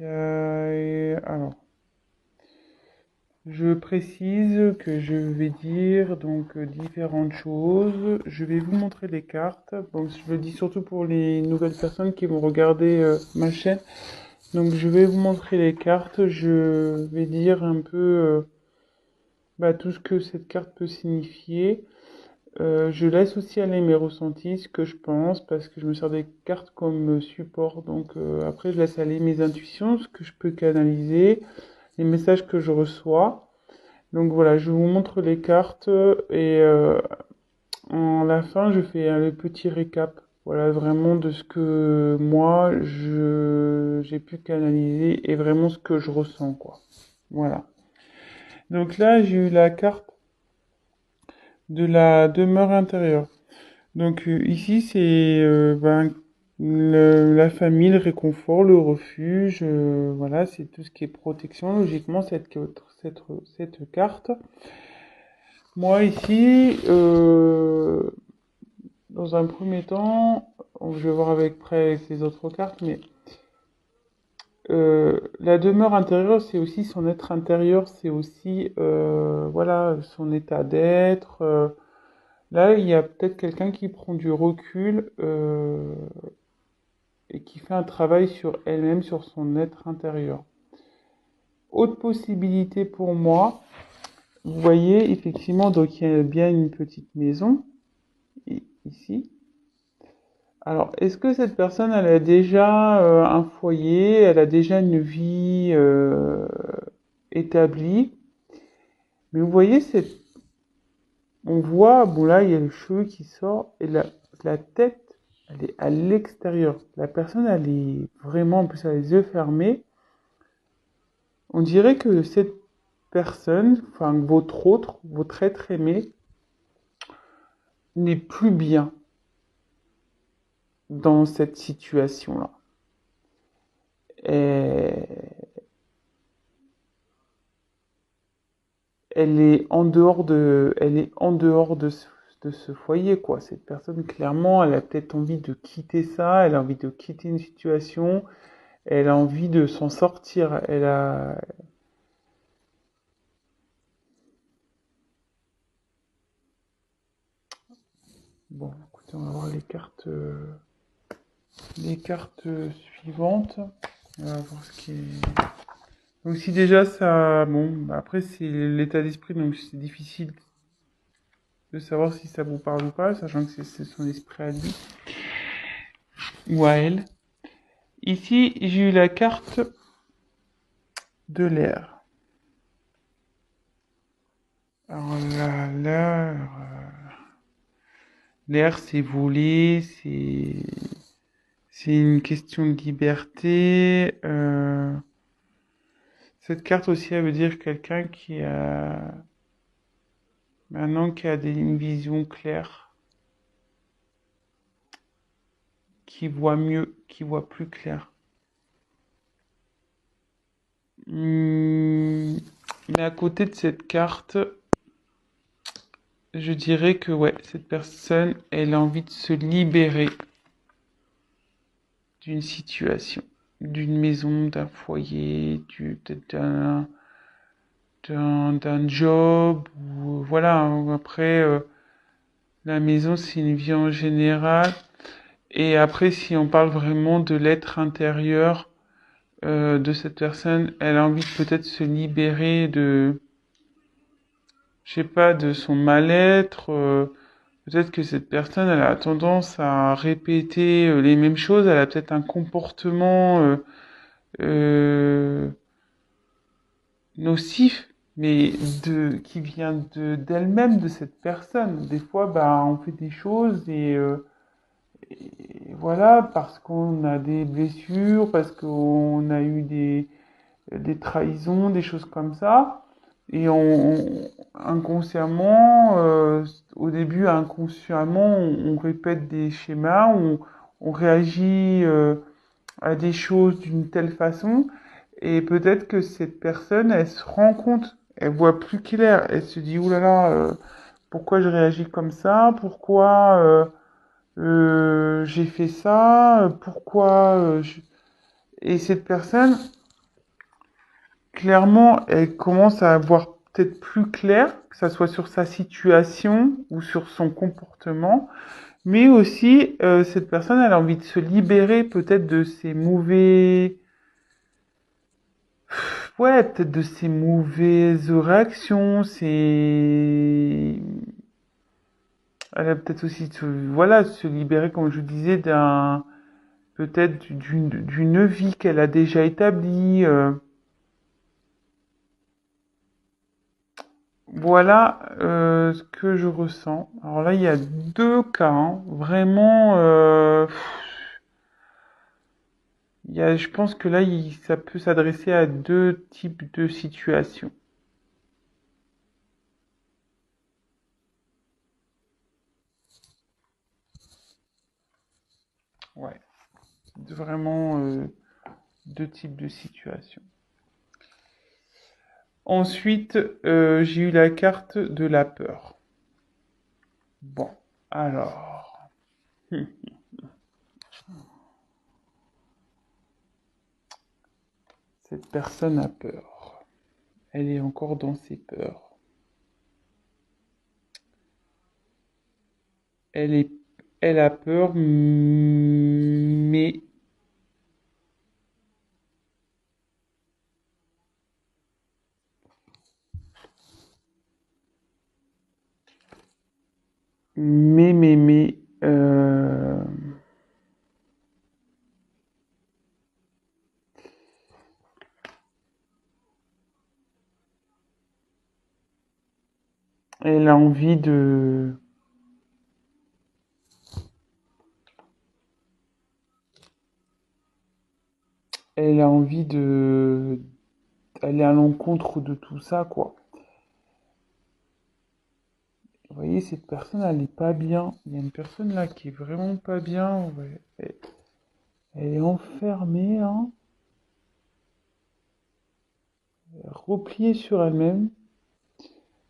Alors, je précise que je vais dire donc différentes choses. Je vais vous montrer les cartes. Donc, je le dis surtout pour les nouvelles personnes qui vont regarder ma chaîne. Donc, je vais vous montrer les cartes. Je vais dire un peu tout ce que cette carte peut signifier. Je laisse aussi aller mes ressentis, ce que je pense, parce que je me sers des cartes comme support. Donc après, je laisse aller mes intuitions, ce que je peux canaliser, les messages que je reçois. Donc voilà, je vous montre les cartes et en la fin, je fais le petit récap. Voilà, vraiment de ce que moi, j'ai pu canaliser et vraiment ce que je ressens, quoi. Voilà. Donc là, j'ai eu la carte de la demeure intérieure. Donc ici, c'est la famille, le réconfort, le refuge. Voilà, c'est tout ce qui est protection. Logiquement, cette carte. Moi, ici, dans un premier temps, je vais voir avec près avec les autres cartes, mais la demeure intérieure, c'est aussi son être intérieur, c'est aussi voilà, son état d'être. Là, il y a peut-être quelqu'un qui prend du recul et qui fait un travail sur elle-même, sur son être intérieur. Autre possibilité pour moi, vous voyez, effectivement, donc il y a bien une petite maison, ici. Alors, est-ce que cette personne, elle a déjà un foyer, elle a déjà une vie établie? Mais vous voyez, on voit, bon là, il y a le cheveu qui sort, et la tête, elle est à l'extérieur. La personne, elle est vraiment, en plus, elle a les yeux fermés. On dirait que cette personne, enfin votre être aimé, n'est plus bien dans cette situation-là. Et elle est en dehors de ce foyer, quoi. Cette personne, clairement, elle a peut-être envie de quitter ça, elle a envie de quitter une situation, elle a envie de s'en sortir. Bon, écoutez, on va voir les cartes suivantes. On va voir ce qui est. Donc si déjà ça, bon, après c'est l'état d'esprit, donc c'est difficile de savoir si ça vous parle ou pas, sachant que c'est son esprit à lui ou à elle. Ici, j'ai eu la carte de l'air. Alors l'air, c'est voler, c'est une question de liberté. Cette carte aussi, elle veut dire quelqu'un qui a maintenant une vision claire, qui voit mieux, qui voit plus clair. Mais à côté de cette carte, je dirais que ouais, cette personne, elle a envie de se libérer d'une situation, d'une maison, d'un foyer, peut-être d'un job, ou voilà. Après, la maison, c'est une vie en général. Et après, si on parle vraiment de l'être intérieur de cette personne, elle a envie de peut-être se libérer de, je sais pas, de son mal-être. Peut-être que cette personne, elle a tendance à répéter les mêmes choses. Elle a peut-être un comportement euh, nocif, mais qui vient d'elle-même, de cette personne. Des fois, on fait des choses et voilà, parce qu'on a des blessures, parce qu'on a eu des trahisons, des choses comme ça. Et inconsciemment, au début, inconsciemment, on répète des schémas, on réagit à des choses d'une telle façon. Et peut-être que cette personne, elle se rend compte, elle voit plus clair, elle se dit, oulala, pourquoi je réagis comme ça? Pourquoi j'ai fait ça? Et cette personne, clairement, elle commence à voir peut-être plus clair, que ça soit sur sa situation ou sur son comportement. Mais aussi, cette personne, elle a envie de se libérer peut-être de ses mauvais... Ouais, peut-être de ses mauvaises réactions, elle a peut-être aussi, voilà, se libérer, comme je disais, peut-être d'une vie qu'elle a déjà établie. Voilà ce que je ressens. Alors là, il y a deux cas, hein, vraiment. Je pense que là, ça peut s'adresser à deux types de situations. Ouais, vraiment deux types de situations. Ensuite, j'ai eu la carte de la peur. Bon, alors, cette personne a peur. Elle est encore dans ses peurs. Elle est, elle a peur, mais, elle a envie elle a envie de, elle est à l'encontre de tout ça, quoi. Vous voyez, cette personne, elle est pas bien. Il y a une personne là qui est vraiment pas bien. Ouais. Elle est enfermée, hein, repliée sur elle-même.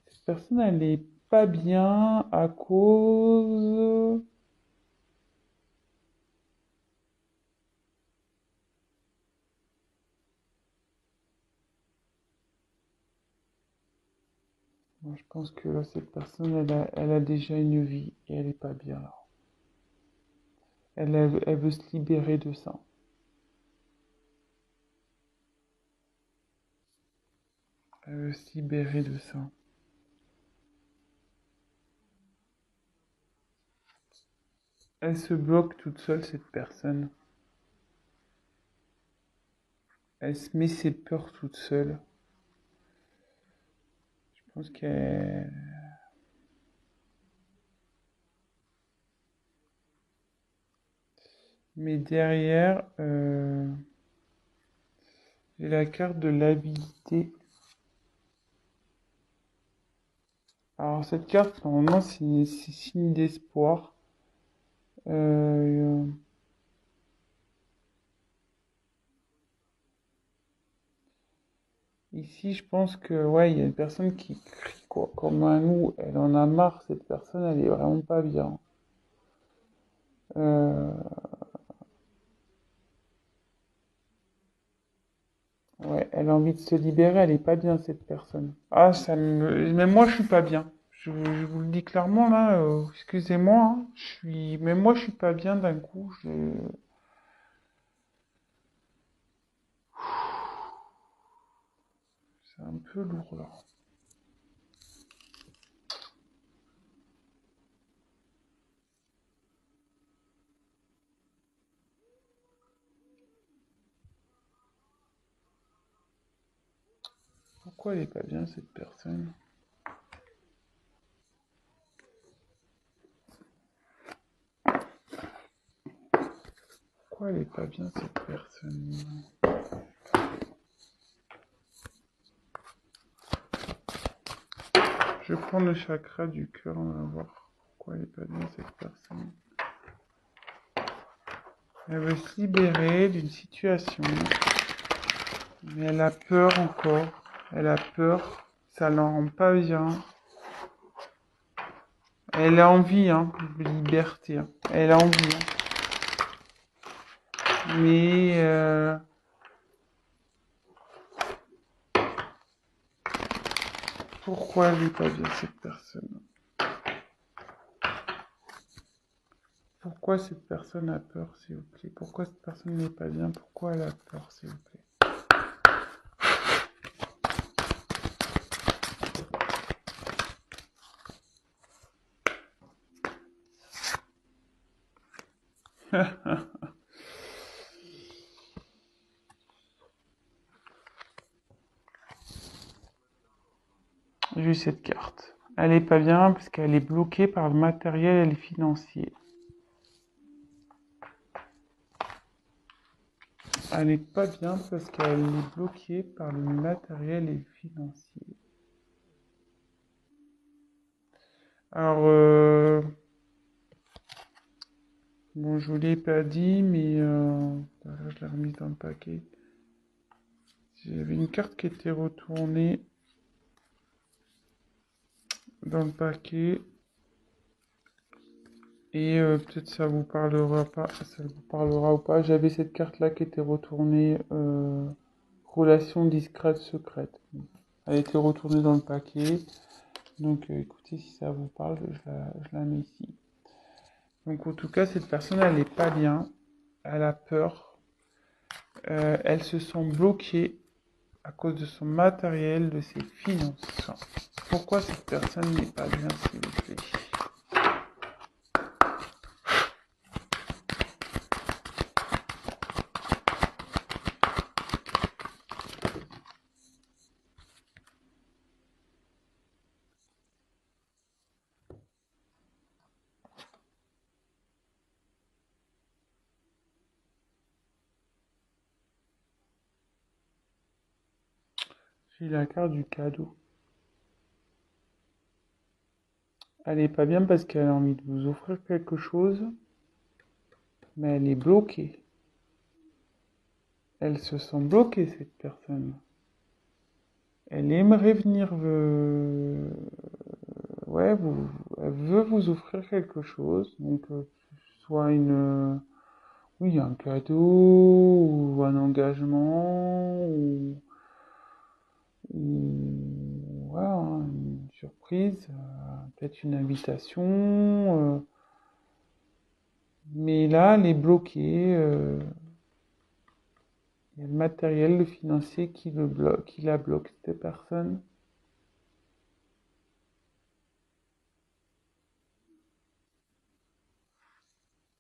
Cette personne, elle est pas bien à cause... Moi, je pense que là, cette personne, elle a déjà une vie et elle est pas bien là. Elle veut se libérer de ça. Elle veut se libérer de ça. Elle se bloque toute seule, cette personne. Elle se met ses peurs toute seule. Je pense qu'elle... Mais derrière, j'ai la carte de l'habilité. Alors cette carte, normalement, c'est signe d'espoir. Euh, Ici, je pense que ouais, il y a une personne qui crie quoi, comme un loup. Elle en a marre, cette personne, elle est vraiment pas bien. Euh, ouais, elle a envie de se libérer, elle est pas bien, cette personne. Ah, même moi, je suis pas bien. Je vous le dis clairement là. Excusez-moi, hein, même moi, je suis pas bien d'un coup. C'est un peu lourd là. Pourquoi elle est pas bien, cette personne? Pourquoi elle est pas bien, cette personne? Je vais prendre le chakra du cœur, on va voir pourquoi elle est pas bien, cette personne. Elle veut se libérer d'une situation, mais elle a peur encore. Elle a peur, ça l'en rend pas bien. Elle a envie, hein, de liberté, hein. Elle a envie, hein. Mais Pourquoi elle n'est pas bien, cette personne? Pourquoi cette personne a peur, s'il vous plaît? Pourquoi cette personne n'est pas bien? Pourquoi elle a peur, s'il vous plaît? J'ai eu cette carte. Elle est pas bien parce qu'elle est bloquée par le matériel et le financier. Elle n'est pas bien parce qu'elle est bloquée par le matériel et le financier. Alors, bon, je vous l'ai pas dit, mais je l'ai remise dans le paquet. J'avais une carte qui était retournée dans le paquet. Et peut-être ça vous parlera pas, ça vous parlera ou pas. J'avais cette carte-là qui était retournée relation discrète secrète. Elle était retournée dans le paquet. Donc écoutez, si ça vous parle, je la mets ici. Donc en tout cas, cette personne, elle n'est pas bien. Elle a peur. Elle se sent bloquée à cause de son matériel, de ses finances. Pourquoi cette personne n'est pas bien, s'il vous plaît? J'ai la carte du cadeau. Elle n'est pas bien parce qu'elle a envie de vous offrir quelque chose, mais elle est bloquée. Elle se sent bloquée, cette personne. Elle aimerait venir, ouais, elle veut vous offrir quelque chose, donc soit oui, un cadeau ou un engagement ou voilà, hein, une surprise, peut-être une invitation. Mais là, elle est bloquée. Il y a le matériel, le financier qui le bloque, qui la bloque, cette personne.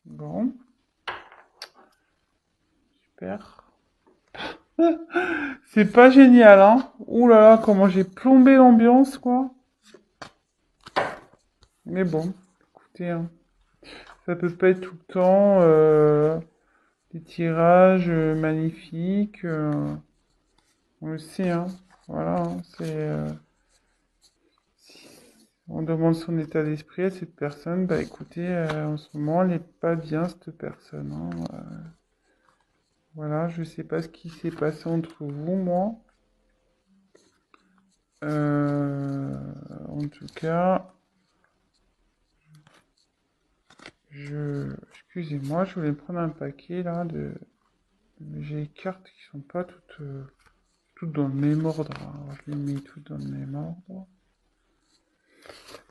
Bon, super. C'est pas génial, hein? Ouh là là, comment j'ai plombé l'ambiance, quoi. Mais bon, écoutez, hein, ça peut pas être tout le temps des tirages magnifiques. On le sait, hein. Voilà, hein, on demande son état d'esprit à cette personne. Bah écoutez, en ce moment, elle n'est pas bien, cette personne, hein. Voilà, je sais pas ce qui s'est passé entre vous, moi. En tout cas, excusez-moi, je voulais prendre un paquet là de. J'ai les cartes qui sont pas toutes dans le même ordre, hein. Je les mets toutes dans le même ordre.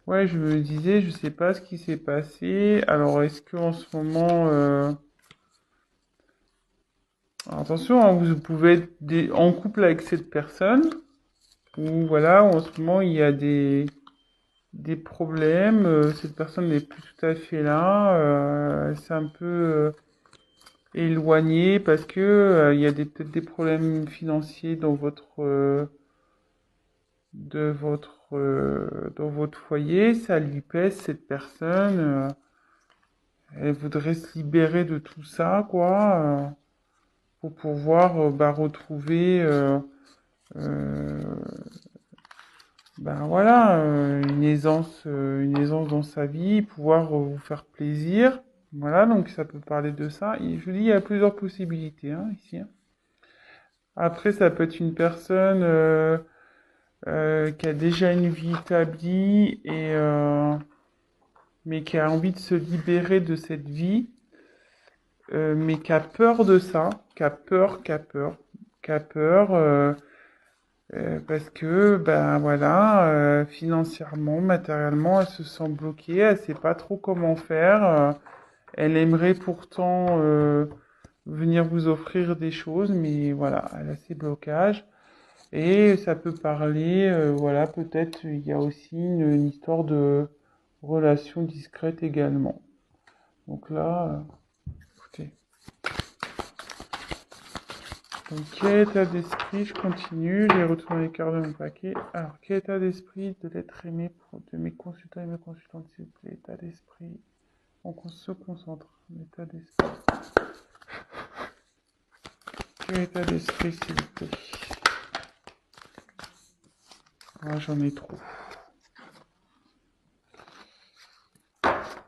Ouais, je me disais, je sais pas ce qui s'est passé. Alors, est-ce que en ce moment, alors, attention, hein, vous pouvez être en couple avec cette personne, ou voilà, ou en ce moment il y a des problèmes. Cette personne n'est plus tout à fait là. Elle s'est un peu éloignée parce que il y a peut-être des problèmes financiers dans votre foyer. Ça lui pèse, cette personne. Elle voudrait se libérer de tout ça, quoi, pour pouvoir bah, retrouver euh, ben voilà, une aisance dans sa vie, pouvoir vous faire plaisir. Voilà, donc ça peut parler de ça. Et je vous dis, il y a plusieurs possibilités hein, ici, hein. Après, ça peut être une personne qui a déjà une vie établie mais qui a envie de se libérer de cette vie, mais qui a peur de ça, qui a peur. Parce que, ben voilà, financièrement, matériellement, elle se sent bloquée, elle sait pas trop comment faire. Elle aimerait pourtant venir vous offrir des choses, mais voilà, elle a ses blocages. Et ça peut parler, voilà, peut-être il y a aussi une histoire de relation discrète également. Donc là, écoutez. Donc, quel état d'esprit, je continue, j'ai retourné les cartes de mon paquet. Alors, quel état d'esprit de l'être aimé de mes consultants et mes consultantes, s'il vous plaît, état d'esprit. On se concentre, l'état d'esprit. Quel état d'esprit, s'il vous plaît. Ah, j'en ai trop.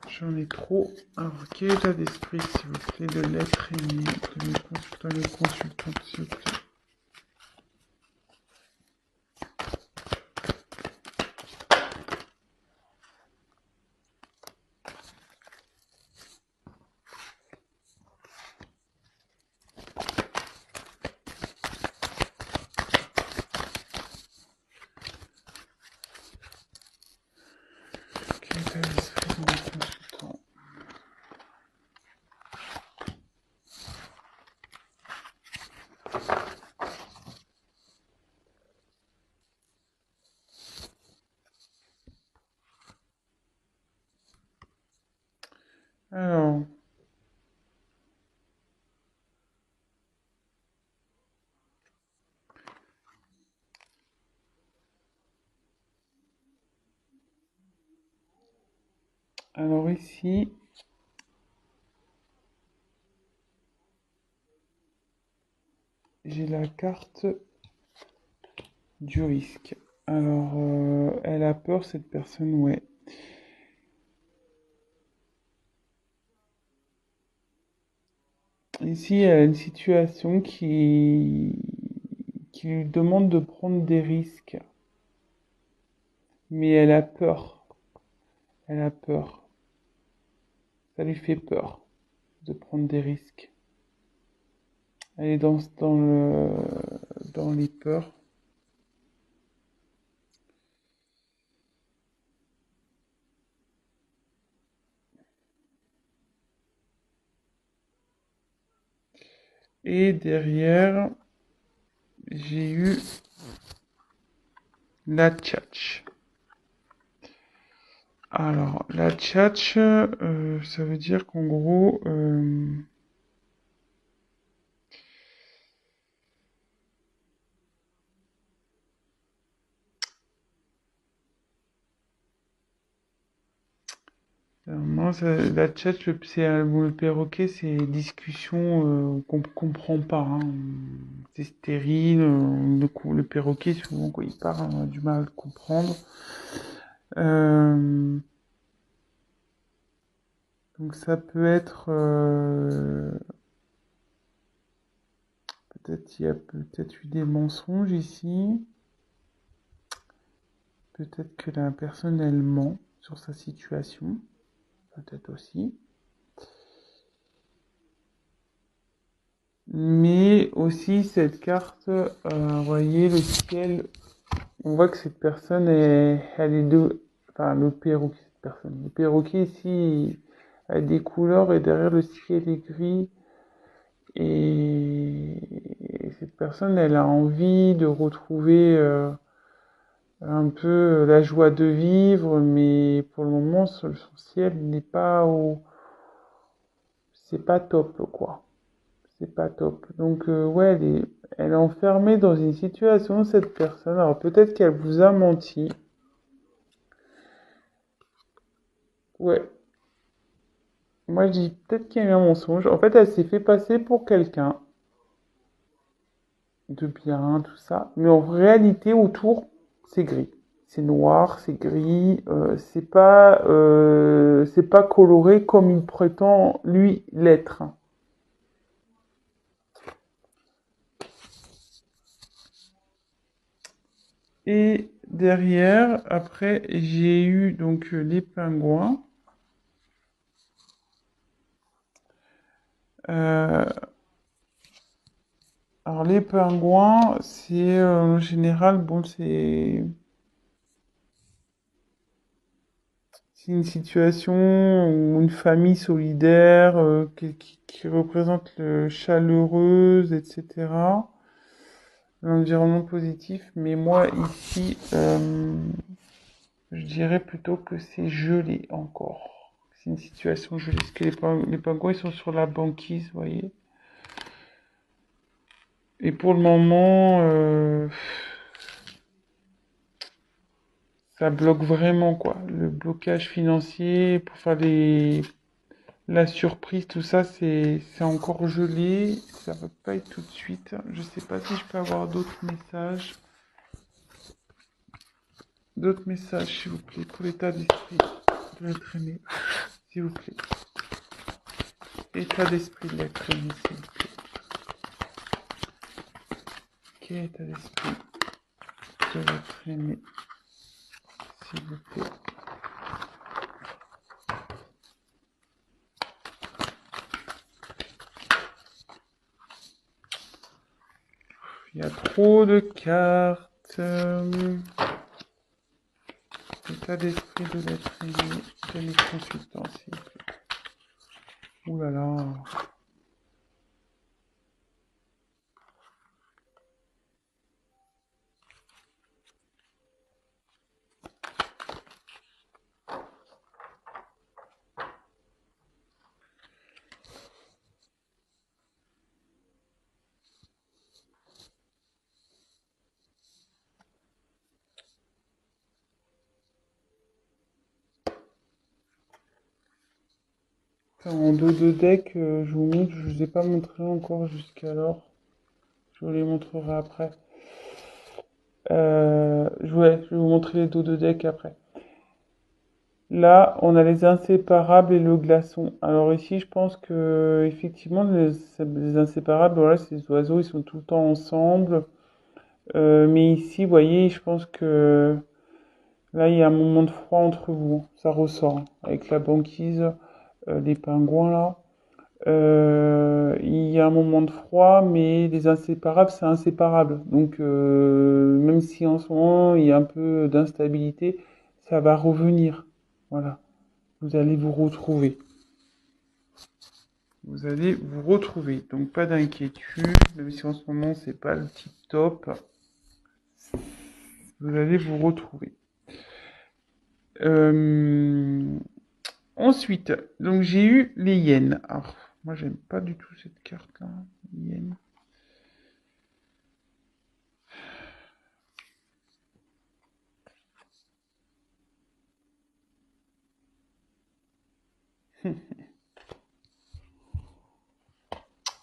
J'en ai trop. Alors, quel état d'esprit, s'il vous plaît, de l'être aimé de mes consultants et mes consultantes, s'il vous plaît. Quel état d'esprit de mes consultants. Alors, alors ici, j'ai la carte du risque. Alors, elle a peur, cette personne, ouais. Ici, elle a une situation qui lui demande de prendre des risques. Mais elle a peur. Elle a peur. Ça lui fait peur de prendre des risques. Elle est dans les peurs. Et derrière, j'ai eu la tchatch. Alors, la tchatch, ça veut dire qu'en gros, non, la tchatch, le perroquet, c'est discussion qu'on comprend pas, hein. C'est stérile. Le perroquet, souvent, quand il parle, on a du mal à le comprendre. Euh, donc ça peut être peut-être il y a peut-être eu des mensonges ici. Peut-être que la personne elle ment sur sa situation. Peut-être aussi. Mais aussi cette carte, vous voyez le ciel, on voit que cette personne elle est de, enfin le perroquet, cette personne. Le perroquet ici a des couleurs et derrière le ciel est gris. Et cette personne, elle a envie de retrouver un peu la joie de vivre, mais pour le moment, son ciel n'est pas au... C'est pas top, quoi. C'est pas top. Donc, ouais, elle est enfermée dans une situation, cette personne. Alors, peut-être qu'elle vous a menti. Ouais. Moi, je dis peut-être qu'il y a eu un mensonge. En fait, elle s'est fait passer pour quelqu'un de bien, tout ça. Mais en réalité, autour, c'est gris. C'est noir, c'est gris, c'est pas coloré comme il prétend lui l'être. Et derrière, après, j'ai eu donc les pingouins. Euh, Alors les pingouins, c'est en général, bon, c'est une situation ou une famille solidaire qui représente le chaleureuse, etc. L'environnement positif. Mais moi ici, je dirais plutôt que c'est gelé encore. C'est une situation gelée. Parce que les pingouins, ils sont sur la banquise, vous voyez. Et pour le moment, ça bloque vraiment, quoi. Le blocage financier pour faire la surprise, tout ça, c'est encore gelé. Ça va pas être tout de suite. Je sais pas si je peux avoir d'autres messages. D'autres messages, s'il vous plaît, pour l'état d'esprit de l'être aimé. S'il vous plaît. État d'esprit de l'être aimé, s'il vous plaît. Quel état d'esprit de l'être aimé, s'il vous plaît. Il y a trop de cartes. État d'esprit de l'être aimé de mes consultants, s'il vous plaît. Ouh là là. En dos de deck, je vous montre, je vous ai pas montré encore jusqu'alors. Je vous les montrerai après. Je vais vous montrer les dos de deck après. Là, on a les inséparables et le glaçon. Alors ici, je pense que effectivement, les inséparables, voilà, ces oiseaux, ils sont tout le temps ensemble. Mais ici, vous voyez, je pense que là, il y a un moment de froid entre vous. Ça ressort hein, avec la banquise, les pingouins là. Il y a un moment de froid, mais les inséparables, c'est inséparable. Donc, même si en ce moment il y a un peu d'instabilité, ça va revenir. Voilà. Vous allez vous retrouver. Vous allez vous retrouver. Donc, pas d'inquiétude, même si en ce moment c'est pas le tip top. Vous allez vous retrouver. Euh, Ensuite, donc j'ai eu les hyènes. Alors, moi j'aime pas du tout cette carte-là. Hyènes.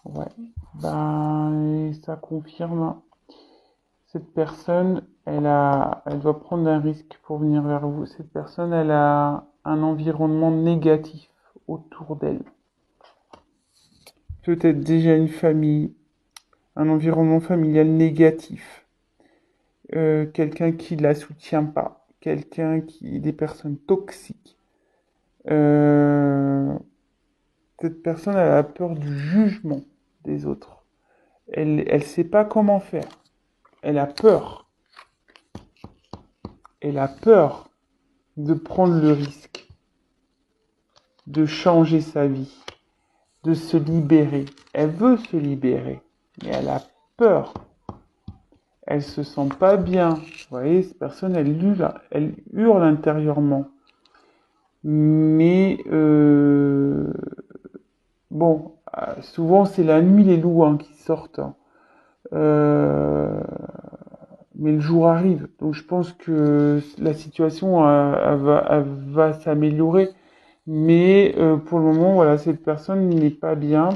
Ouais, ben ça confirme. Cette personne, elle doit prendre un risque pour venir vers vous. Cette personne, elle a un environnement négatif autour d'elle. Peut-être déjà une famille, un environnement familial négatif, quelqu'un qui la soutient pas, des personnes toxiques. Euh, cette personne, elle a peur du jugement des autres. Elle sait pas comment faire. Elle a peur. Elle a peur de prendre le risque, de changer sa vie, de se libérer. Elle veut se libérer, mais elle a peur. Elle se sent pas bien. Vous voyez, cette personne, elle hurle intérieurement. Mais bon, souvent c'est la nuit les loups hein, qui sortent. Euh, mais le jour arrive. Donc je pense que la situation elle va s'améliorer. Mais pour le moment, voilà, cette personne n'est pas bien.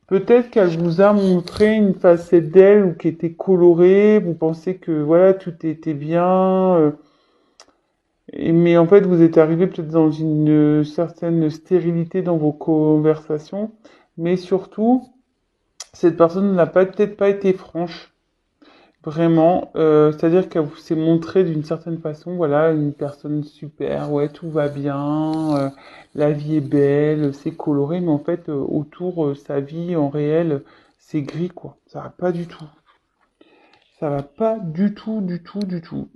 Peut-être qu'elle vous a montré une facette d'elle ou qui était colorée. Vous pensez que voilà, tout était bien. Mais en fait, vous êtes arrivé peut-être dans une certaine stérilité dans vos conversations. Mais surtout, cette personne n'a peut-être pas été franche. Vraiment, c'est-à-dire qu'elle s'est montrée d'une certaine façon, voilà, une personne super, ouais, tout va bien, la vie est belle, c'est coloré, mais en fait, autour, sa vie en réel, c'est gris, quoi. Ça va pas du tout. Ça va pas du tout, du tout, du tout.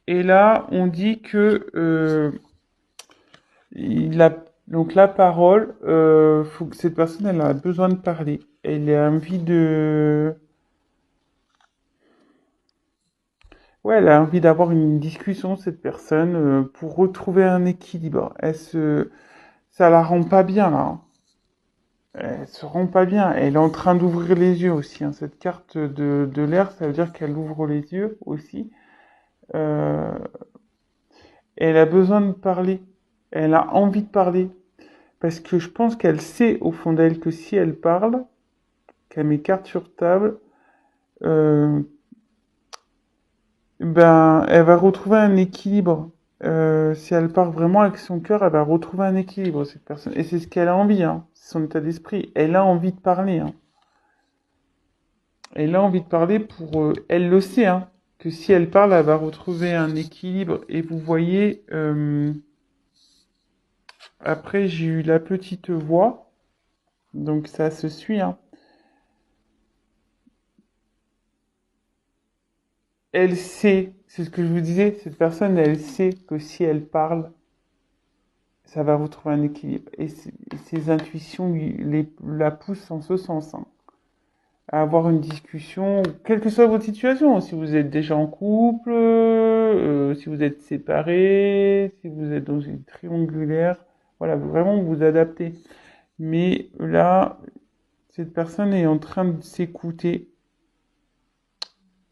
Et là, on dit que il a donc la parole, faut que cette personne, elle a besoin de parler. Elle a envie de, ouais, elle a envie d'avoir une discussion, cette personne, pour retrouver un équilibre. Ça la rend pas bien là, hein. Elle se rend pas bien. Elle est en train d'ouvrir les yeux aussi, hein. Cette carte de l'air, ça veut dire qu'elle ouvre les yeux aussi. Euh, Elle a besoin de parler. Elle a envie de parler. Parce que je pense qu'elle sait au fond d'elle que si elle parle, qu'elle met carte sur table, euh, ben, elle va retrouver un équilibre. Si elle part vraiment avec son cœur, elle va retrouver un équilibre, cette personne. Et c'est ce qu'elle a envie, hein. C'est son état d'esprit. Elle a envie de parler, hein. Elle a envie de parler pour... elle le sait, hein, que si elle parle, elle va retrouver un équilibre. Et vous voyez, après, j'ai eu la petite voix. Donc ça se suit, hein. Elle sait, c'est ce que je vous disais, cette personne, elle sait que si elle parle, ça va retrouver un équilibre. Et ses intuitions la poussent en ce sens, hein, à avoir une discussion, quelle que soit votre situation, si vous êtes déjà en couple, si vous êtes séparés, si vous êtes dans une triangulaire, voilà, vraiment vous adaptez. Mais là, cette personne est en train de s'écouter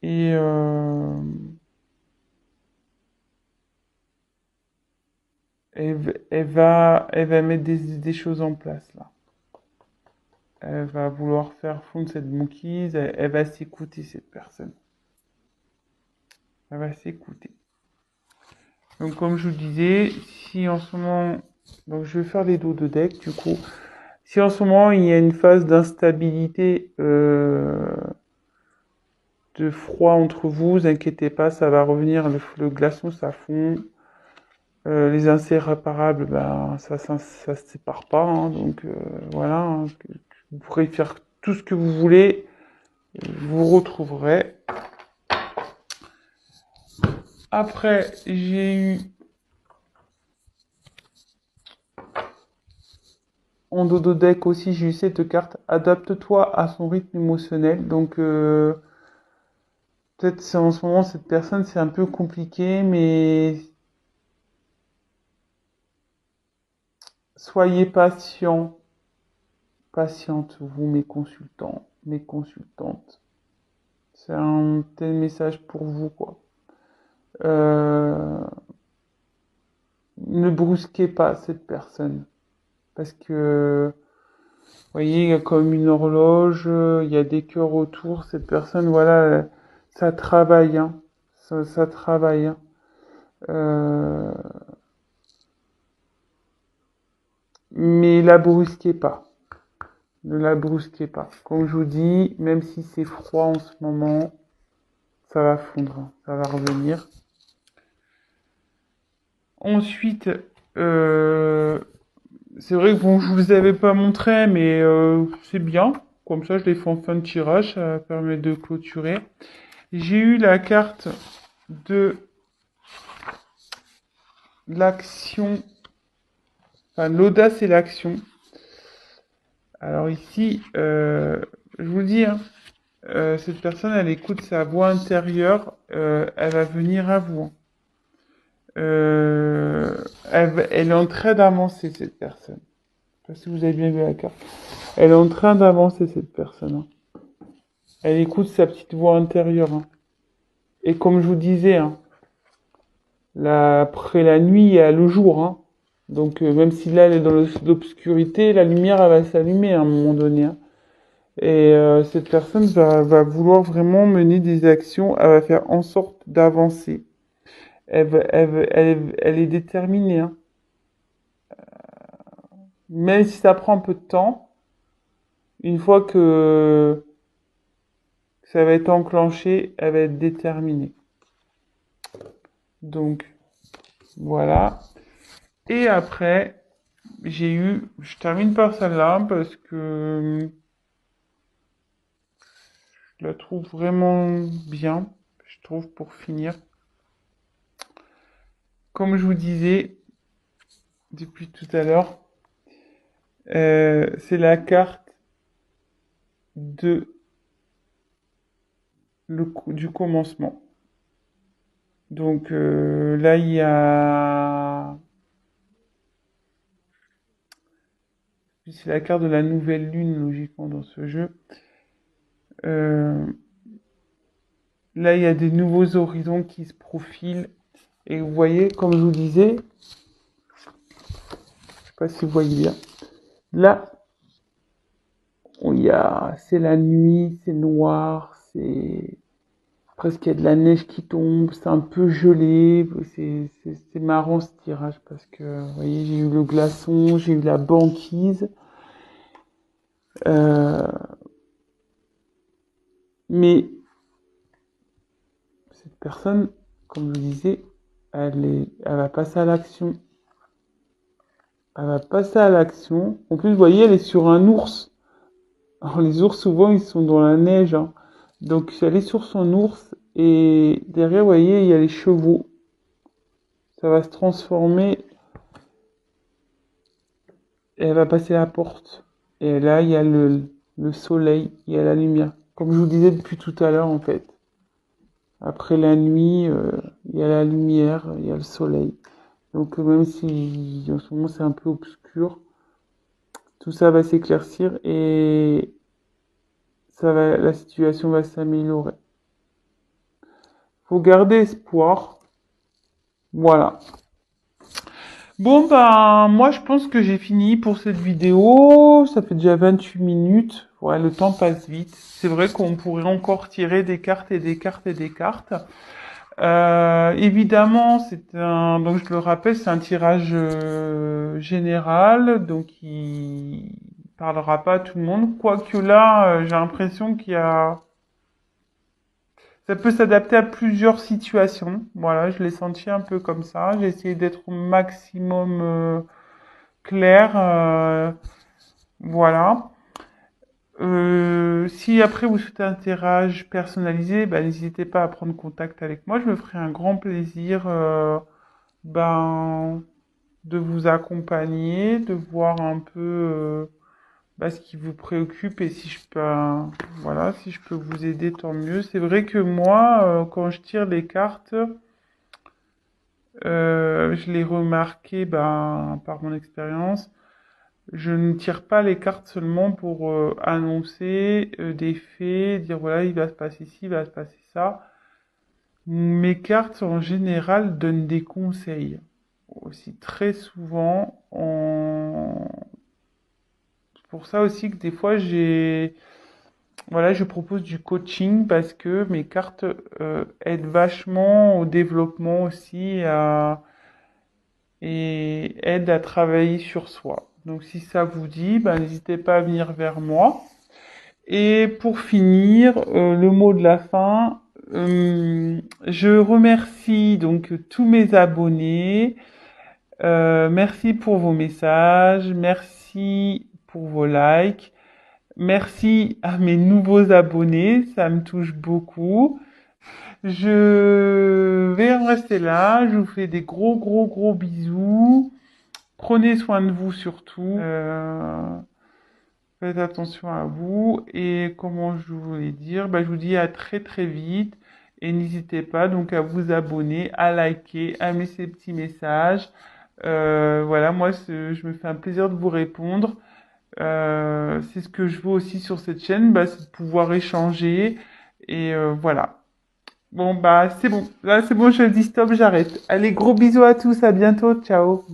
et elle va mettre des choses en place là. Elle va vouloir faire fondre cette banquise. Elle va s'écouter cette personne. Elle va s'écouter. Donc comme je vous disais, si en ce moment, donc je vais faire les dos de deck du coup. Si en ce moment il y a une phase d'instabilité, de froid entre vous, vous inquiétez pas, ça va revenir. Le glaçon ça fond. Les inséparables, ben, ça se sépare pas, hein, donc voilà, hein, vous pourrez faire tout ce que vous voulez, vous retrouverez. Après, j'ai eu en dodo deck aussi, j'ai eu cette carte, adapte-toi à son rythme émotionnel, donc peut-être en ce moment cette personne c'est un peu compliqué, mais soyez patient, patiente, vous mes consultants, mes consultantes. C'est un tel message pour vous, quoi. Euh, ne brusquez pas cette personne. Parce que, vous voyez, il y a comme une horloge, il y a des cœurs autour. Cette personne, voilà, ça travaille, hein. Ça travaille, hein. Euh, mais la brusquez pas. Ne la brusquez pas. Comme je vous dis, même si c'est froid en ce moment, ça va fondre, hein. Ça va revenir. Ensuite, euh, c'est vrai que bon, je vous les avais pas montré, mais c'est bien. Comme ça, je les fais en fin de tirage, ça permet de clôturer. J'ai eu la carte de l'action, enfin l'audace et l'action. Alors ici, je vous le dis, hein, cette personne, elle écoute sa voix intérieure, elle va venir à vous, hein. Elle est en train d'avancer, cette personne. Je sais pas si vous avez bien vu la carte. Elle est en train d'avancer, cette personne, hein. Elle écoute sa petite voix intérieure, hein. Et comme je vous disais, hein, après la nuit, il y a le jour, hein. Donc même si là elle est dans l'obscurité, la lumière elle va s'allumer à un moment donné, hein. Et cette personne va vouloir vraiment mener des actions, elle va faire en sorte d'avancer. Elle est déterminée, hein. Même si ça prend un peu de temps, une fois que ça va être enclenché, elle va être déterminée. Donc voilà. Et après, je termine par celle-là parce que Je la trouve vraiment bien, je trouve, pour finir. Comme je vous disais depuis tout à l'heure, c'est la carte de du commencement. Donc là, il y a... C'est la carte de la nouvelle lune, logiquement, dans ce jeu. Euh, Là, il y a des nouveaux horizons qui se profilent. Et vous voyez, comme je vous disais, je sais pas si vous voyez bien, là, c'est la nuit, c'est noir, c'est presque il y a de la neige qui tombe, c'est un peu gelé, c'est marrant ce tirage parce que, vous voyez, j'ai eu le glaçon, j'ai eu la banquise, euh, mais cette personne, comme je disais, elle va passer à l'action. Elle va passer à l'action. En plus, vous voyez, elle est sur un ours. Alors, les ours, souvent, ils sont dans la neige, hein. Donc, elle est sur son ours et derrière, vous voyez, il y a les chevaux. Ça va se transformer et elle va passer la porte. Et là, il y a le soleil, il y a la lumière. Comme je vous disais depuis tout à l'heure, en fait. Après la nuit, il y a la lumière, il y a le soleil. Donc, même si en ce moment c'est un peu obscur, tout ça va s'éclaircir et la situation va s'améliorer. Faut garder espoir. Voilà. Bon, ben, moi, je pense que j'ai fini pour cette vidéo. Ça fait déjà 28 minutes. Ouais, le temps passe vite. C'est vrai qu'on pourrait encore tirer des cartes et des cartes et des cartes. Évidemment, donc je le rappelle, c'est un tirage général, donc il parlera pas à tout le monde. Quoique là, j'ai l'impression ça peut s'adapter à plusieurs situations. Voilà, je l'ai senti un peu comme ça. J'ai essayé d'être au maximum clair. Voilà. Si après vous souhaitez un tirage personnalisé, ben, n'hésitez pas à prendre contact avec moi. Je me ferai un grand plaisir ben, de vous accompagner, de voir un peu ce qui vous préoccupe et si je peux, voilà, si je peux vous aider, tant mieux. C'est vrai que moi, quand je tire les cartes, je l'ai remarqué ben, par mon expérience. Je ne tire pas les cartes seulement pour annoncer des faits, dire voilà, il va se passer ci, il va se passer ça. Mes cartes, en général, donnent des conseils. Aussi, très souvent, c'est pour ça aussi que des fois, voilà, je propose du coaching parce que mes cartes aident vachement au développement aussi et aident à travailler sur soi. Donc, si ça vous dit, ben, n'hésitez pas à venir vers moi. Et pour finir, le mot de la fin, je remercie donc tous mes abonnés. Merci pour vos messages, merci pour vos likes, merci à mes nouveaux abonnés, ça me touche beaucoup. Je vais en rester là, je vous fais des gros gros gros bisous. Prenez soin de vous surtout. Faites attention à vous et comment je voulais dire, je vous dis à très très vite et n'hésitez pas donc à vous abonner, à liker, à mettre ces petits messages. Voilà, moi je me fais un plaisir de vous répondre. C'est ce que je veux aussi sur cette chaîne, c'est de pouvoir échanger et voilà. Bon c'est bon, là c'est bon, je dis stop, j'arrête. Allez, gros bisous à tous, à bientôt, ciao.